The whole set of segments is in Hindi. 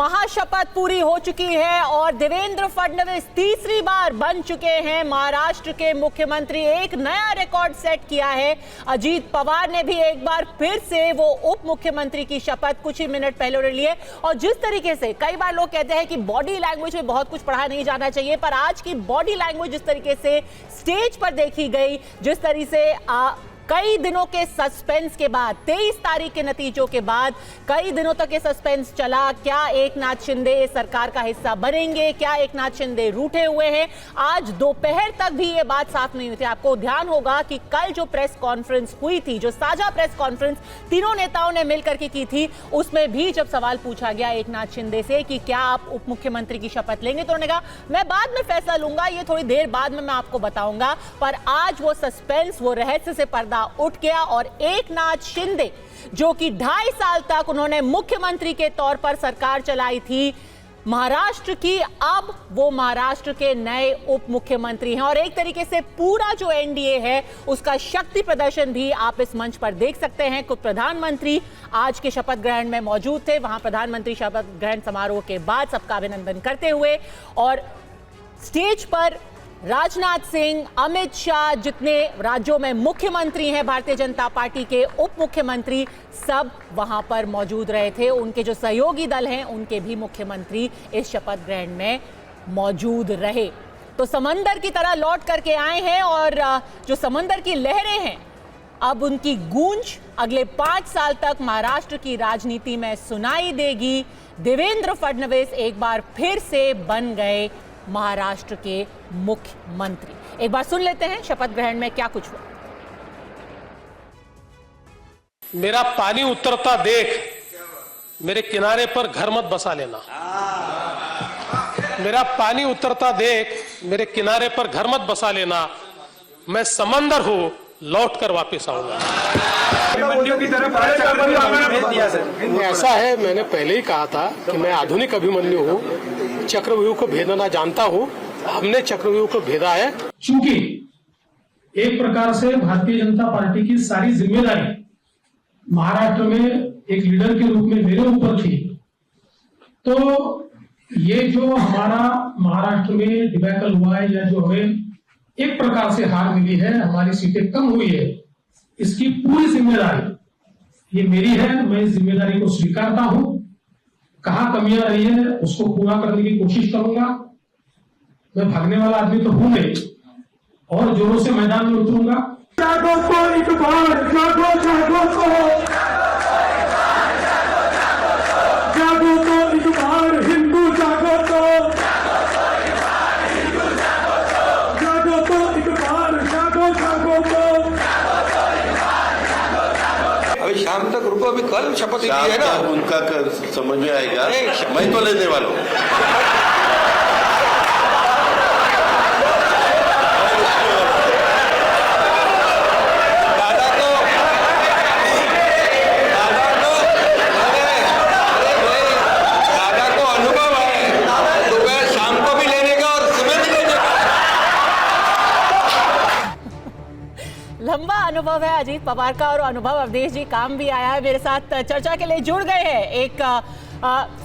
महाशपथ पूरी हो चुकी है और देवेंद्र फडणवीस तीसरी बार बन चुके हैं महाराष्ट्र के मुख्यमंत्री। एक नया रिकॉर्ड सेट किया है। अजीत पवार ने भी एक बार फिर से वो उप मुख्यमंत्री की शपथ कुछ ही मिनट पहले ले लिए। और जिस तरीके से कई बार लोग कहते हैं कि बॉडी लैंग्वेज में बहुत कुछ पढ़ा नहीं जाना चाहिए, पर आज की बॉडी लैंग्वेज जिस तरीके से स्टेज पर देखी गई, जिस तरीके से कई दिनों के सस्पेंस के बाद 23 तारीख के नतीजों के बाद कई दिनों तक ये सस्पेंस चला। क्या एकनाथ शिंदे सरकार का हिस्सा बनेंगे, क्या एकनाथ शिंदे रूठे हुए हैं? आज दोपहर तक भी ये बात साफ नहीं हुई थी। आपको ध्यान होगा कि कल जो प्रेस कॉन्फ्रेंस हुई थी, जो साझा प्रेस कॉन्फ्रेंस तीनों नेताओं ने मिलकर के की थी, उसमें भी जब सवाल पूछा गया एकनाथ शिंदे से कि क्या आप उप मुख्यमंत्री की शपथ लेंगे, तो उन्होंने कहा मैं बाद में फैसला लूंगा, ये थोड़ी देर बाद में मैं आपको बताऊंगा। पर आज वो सस्पेंस, वो रहस्य से पर्दा उठ गया और एकनाथ शिंदे, जो कि 2.5 साल तक उन्होंने मुख्यमंत्री के तौर पर सरकार चलाई थी महाराष्ट्र की, अब वो महाराष्ट्र के नए उप मुख्यमंत्री हैं। और एक तरीके से पूरा जो एनडीए है उसका शक्ति प्रदर्शन भी आप इस मंच पर देख सकते हैं। कुछ प्रधानमंत्री आज के शपथ ग्रहण में मौजूद थे। वहां प्रधानमंत्री शपथ ग्रहण समारोह के बाद सबका अभिनंदन करते हुए, और स्टेज पर राजनाथ सिंह, अमित शाह, जितने राज्यों में मुख्यमंत्री हैं भारतीय जनता पार्टी के, उप मुख्यमंत्री, सब वहां पर मौजूद रहे थे। उनके जो सहयोगी दल हैं उनके भी मुख्यमंत्री इस शपथ ग्रहण में मौजूद रहे। तो समंदर की तरह लौट करके आए हैं और जो समंदर की लहरें हैं, अब उनकी गूंज अगले 5 साल तक महाराष्ट्र की राजनीति में सुनाई देगी। देवेंद्र फडणवीस एक बार फिर से बन गए महाराष्ट्र के मुख्यमंत्री। एक बार सुन लेते हैं शपथ ग्रहण में क्या कुछ हुआ। मेरा पानी उतरता देख मेरे किनारे पर घर मत बसा लेना। मेरा पानी उतरता देख मेरे किनारे पर घर मत बसा लेना। मैं समंदर हूं, लौट कर वापस आऊंगा। ऐसा है, मैंने पहले ही कहा था कि मैं आधुनिक अभिमन्यु हूँ, चक्रव्यूह को भेदना जानता हूँ। हमने चक्रव्यूह को भेदा है। चूंकि एक प्रकार से भारतीय जनता पार्टी की सारी जिम्मेदारी महाराष्ट्र में एक लीडर के रूप में मेरे ऊपर थी, तो ये जो हमारा महाराष्ट्र में डिबैकल हुआ है, या जो हमें एक प्रकार से हार मिली है, हमारी सीटें कम हुई है, इसकी पूरी जिम्मेदारी ये मेरी है। मैं इस जिम्मेदारी को स्वीकारता हूं। कहां कमियां रही है उसको पूरा करने की कोशिश करूंगा। मैं भागने वाला आदमी तो हूं नहीं, और जोरों से मैदान में उतरूंगा। जागो तो एक बार, जागो जागो तो, जागो तो एक बार हिंदू जागो तो, जागो तो एक बार, जागो जागो तो। अभी शाम तक रुको, अभी कल शपथ ली है ना, उनका समझ में आएगा। मैं तो लेने वाला हूँ। लंबा अनुभव है अजीत पवार का, और अनुभव अवधेश जी काम भी आया है। मेरे साथ चर्चा के लिए जुड़ गए हैं एक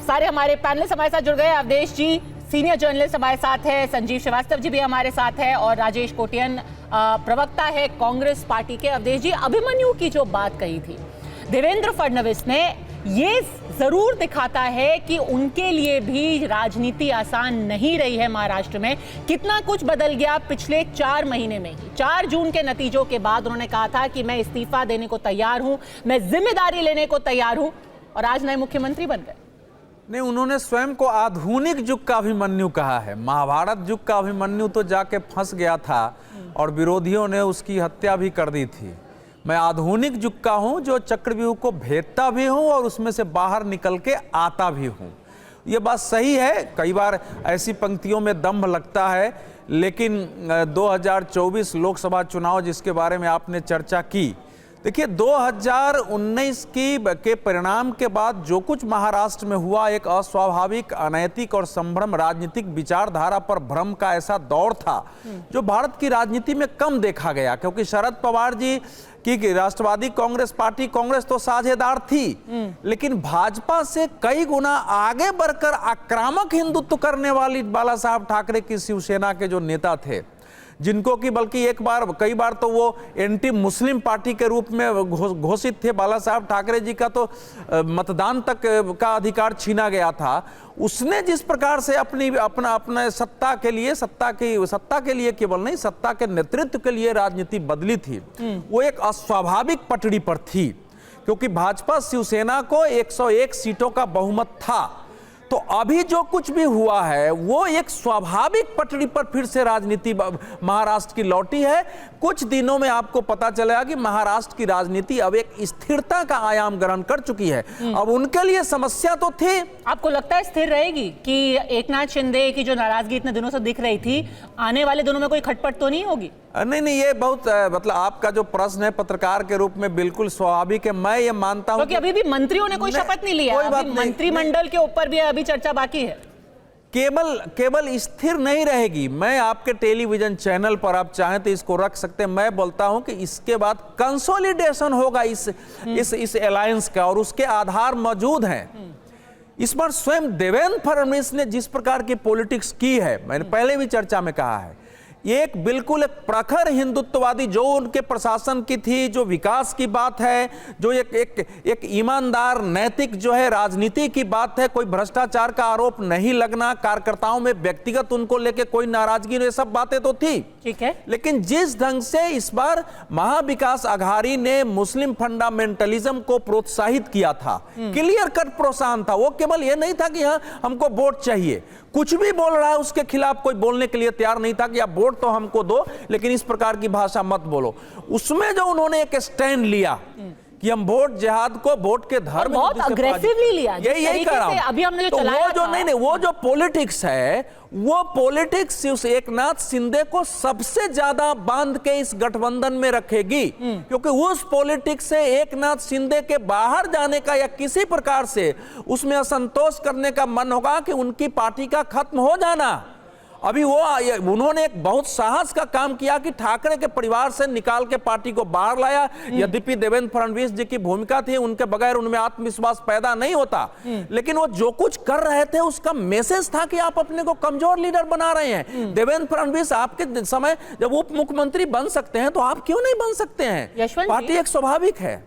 सारे हमारे पैनलिस्ट हमारे साथ जुड़ गए। अवधेश जी सीनियर जर्नलिस्ट हमारे साथ है, संजीव श्रीवास्तव जी भी हमारे साथ है, और राजेश कोटियन प्रवक्ता है कांग्रेस पार्टी के। अवधेश जी, अभिमन्यु की जो बात कही थी देवेंद्र फडणवीस ने, ये जरूर दिखाता है कि उनके लिए भी राजनीति आसान नहीं रही है महाराष्ट्र में। कितना कुछ बदल गया पिछले 4 महीने में ही। 4 जून के नतीजों के बाद उन्होंने कहा था कि मैं इस्तीफा देने को तैयार हूं, मैं जिम्मेदारी लेने को तैयार हूं, और आज नए मुख्यमंत्री बन गए। नहीं, उन्होंने स्वयं को आधुनिक युग का अभिमन्यु कहा है। महाभारत युग का अभिमन्यु तो जाके फंस गया था और विरोधियों ने उसकी हत्या भी कर दी थी। मैं आधुनिक युग का हूं, जो चक्रव्यूह को भेदता भी हूं और उसमें से बाहर निकल के आता भी हूं। ये बात सही है। कई बार ऐसी पंक्तियों में दम्भ लगता है, लेकिन 2024 लोकसभा चुनाव जिसके बारे में आपने चर्चा की, देखिए 2019 के परिणाम के बाद जो कुछ महाराष्ट्र में हुआ, एक अस्वाभाविक, अनैतिक और संभ्रम राजनीतिक विचारधारा पर भ्रम का ऐसा दौर था जो भारत की राजनीति में कम देखा गया, क्योंकि शरद पवार जी की राष्ट्रवादी कांग्रेस पार्टी, कांग्रेस तो साझेदार थी, लेकिन भाजपा से कई गुना आगे बढ़कर आक्रामक हिंदुत्व करने वाली बाला साहब ठाकरे की शिवसेना के जो नेता थे, जिनको कि बल्कि कई बार तो वो एंटी मुस्लिम पार्टी के रूप में घोषित थे। बाला साहब ठाकरे जी का तो मतदान तक का अधिकार छीना गया था। उसने जिस प्रकार से अपने सत्ता के लिए केवल नहीं, सत्ता के नेतृत्व के लिए राजनीति बदली थी, वो एक अस्वाभाविक पटड़ी पर थी, क्योंकि भाजपा शिवसेना को 101 सीटों का बहुमत था। तो अभी जो कुछ भी हुआ है वो एक स्वाभाविक पटड़ी पर फिर से राजनीति महाराष्ट्र की लौटी है। कुछ दिनों में आपको पता चलेगा कि महाराष्ट्र की राजनीति अब एक स्थिरता का आयाम ग्रहण कर चुकी है। अब उनके लिए समस्या तो थी। आपको लगता है स्थिर रहेगी कि एकनाथ शिंदे की जो नाराजगी इतने दिनों से दिख रही थी, आने वाले दिनों में कोई खटपट तो नहीं होगी? नहीं, ये बहुत मतलब आपका जो प्रश्न है पत्रकार के रूप में बिल्कुल स्वाभाविक है। मैं ये मानता हूं क्योंकि अभी भी मंत्रियों ने कोई शपथ नहीं लिया, अभी मंत्रिमंडल के ऊपर भी अभी चर्चा बाकी है। केवल स्थिर नहीं रहेगी। मैं आपके टेलीविजन चैनल पर आप चाहें तो इसको रख सकते हैं। मैं बोलता हूं कि इसके बाद कंसोलिडेशन होगा इस अलायंस का, और उसके आधार मौजूद हैं। इस बार स्वयं देवेंद्र फडणवीस ने जिस प्रकार की पॉलिटिक्स की है, मैंने पहले भी चर्चा में कहा है, एक बिल्कुल एक प्रखर हिंदुत्ववादी जो उनके प्रशासन की थी, जो विकास की बात है, जो एक ईमानदार नैतिक जो है राजनीति की बात है, कोई भ्रष्टाचार का आरोप नहीं लगना, कार्यकर्ताओं में व्यक्तिगत उनको लेके कोई नाराजगी, ये सब बातें तो थी, ठीक है। लेकिन जिस ढंग से इस बार महाविकास आघाड़ी ने मुस्लिम फंडामेंटलिज्म को प्रोत्साहित किया था, क्लियर कट प्रोत्साहन था। वो केवल ये नहीं था कि हाँ हमको वोट चाहिए, कुछ भी बोल रहा है उसके खिलाफ कोई बोलने के लिए तैयार नहीं था कि आप वोट तो हमको दो, लेकिन इस प्रकार की भाषा मत बोलो। उसमें जो उन्होंने एक स्टैंड लिया कि हम वोट जिहाद को वोट के धर्म, बहुत अग्रेसिवली लिया, यही कर रहा हूं। अभी हमने जो तो चलाया वो जो था, नहीं वो जो पॉलिटिक्स है, वो पॉलिटिक्स एकनाथ शिंदे को सबसे ज्यादा बांध के इस गठबंधन में रखेगी, क्योंकि उस पॉलिटिक्स से एकनाथ शिंदे के बाहर जाने का या किसी प्रकार से उसमें असंतोष करने का मन होगा कि उनकी पार्टी का खत्म हो जाना। अभी उन्होंने एक बहुत साहस का काम किया कि ठाकरे के परिवार से निकाल के पार्टी को बाहर लाया। यद्यपि देवेंद्र फडणवीस जी की भूमिका थी, उनके बगैर उनमें आत्मविश्वास पैदा नहीं होता, लेकिन वो जो कुछ कर रहे थे उसका मैसेज था कि आप अपने को कमजोर लीडर बना रहे हैं। देवेंद्र फडणवीस आपके समय जब उप मुख्यमंत्री बन सकते हैं तो आप क्यों नहीं बन सकते हैं? पार्टी एक स्वाभाविक है।